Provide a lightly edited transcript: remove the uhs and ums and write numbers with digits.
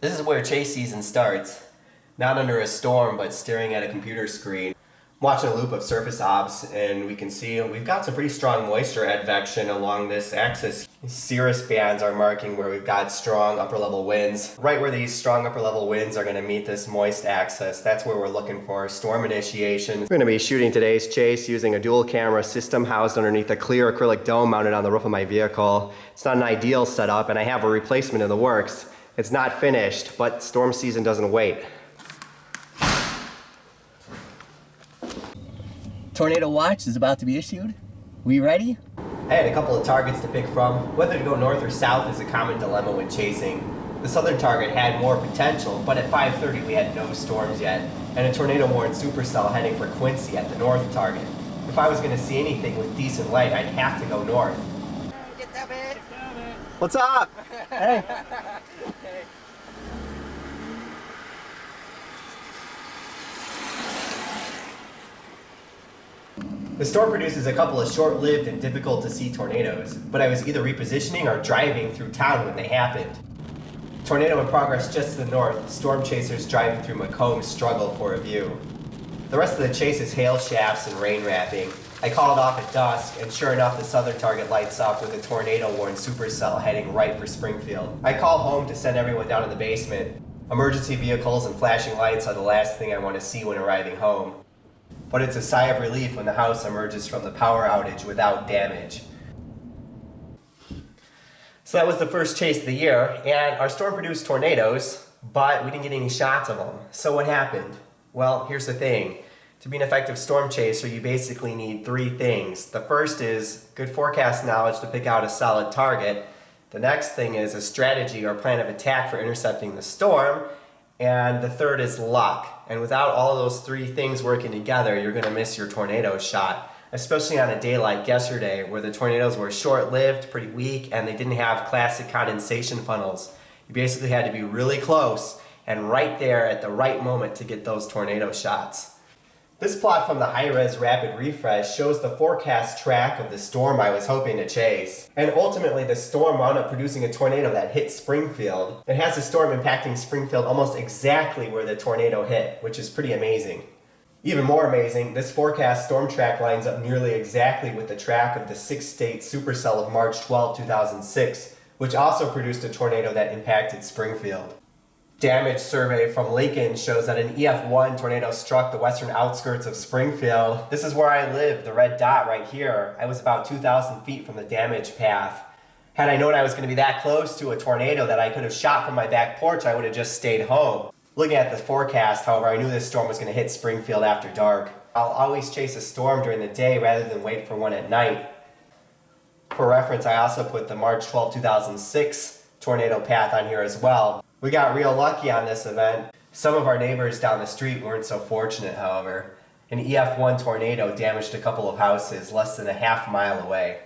This is where chase season starts. Not under a storm, but staring at a computer screen. I'm watching a loop of surface obs, and we can see we've got some pretty strong moisture advection along this axis. Cirrus bands are marking where we've got strong upper level winds. Right where these strong upper level winds are going to meet this moist axis, that's where we're looking for storm initiation. We're going to be shooting today's chase using a dual camera system housed underneath a clear acrylic dome mounted on the roof of my vehicle. It's not an ideal setup, and I have a replacement in the works. It's not finished, but storm season doesn't wait. Tornado watch is about to be issued. We ready? I had a couple of targets to pick from. Whether to go north or south is a common dilemma when chasing. The southern target had more potential, but at 5:30 we had no storms yet, and a tornado-warned supercell heading for Quincy at the north target. If I was going to see anything with decent light, I'd have to go north. Get that bit. What's up? Hey. The storm produces a couple of short-lived and difficult-to-see tornadoes, but I was either repositioning or driving through town when they happened. Tornado in progress just to the north, storm chasers driving through Macomb struggle for a view. The rest of the chase is hail shafts and rain wrapping. I called off at dusk, and sure enough, the southern target lights up with a tornado-warned supercell heading right for Springfield. I call home to send everyone down to the basement. Emergency vehicles and flashing lights are the last thing I want to see when arriving home. But it's a sigh of relief when the house emerges from the power outage without damage. So that was the first chase of the year, and our storm produced tornadoes, but we didn't get any shots of them. So what happened? Well, here's the thing. To be an effective storm chaser, you basically need three things. The first is good forecast knowledge to pick out a solid target. The next thing is a strategy or plan of attack for intercepting the storm. And the third is luck. And without all of those three things working together, you're going to miss your tornado shot. Especially on a day like yesterday, where the tornadoes were short-lived, pretty weak, and they didn't have classic condensation funnels. You basically had to be really close and right there at the right moment to get those tornado shots. This plot from the high-res rapid refresh shows the forecast track of the storm I was hoping to chase. And ultimately the storm wound up producing a tornado that hit Springfield. It has the storm impacting Springfield almost exactly where the tornado hit, which is pretty amazing. Even more amazing, this forecast storm track lines up nearly exactly with the track of the 6-state supercell of March 12, 2006, which also produced a tornado that impacted Springfield. Damage survey from Lincoln shows that an EF1 tornado struck the western outskirts of Springfield. This is where I live, the red dot right here. I was about 2,000 feet from the damage path. Had I known I was going to be that close to a tornado that I could have shot from my back porch, I would have just stayed home. Looking at the forecast, however, I knew this storm was going to hit Springfield after dark. I'll always chase a storm during the day rather than wait for one at night. For reference, I also put the March 12, 2006 tornado path on here as well. We got real lucky on this event. Some of our neighbors down the street weren't so fortunate, however. An EF1 tornado damaged a couple of houses less than a half mile away.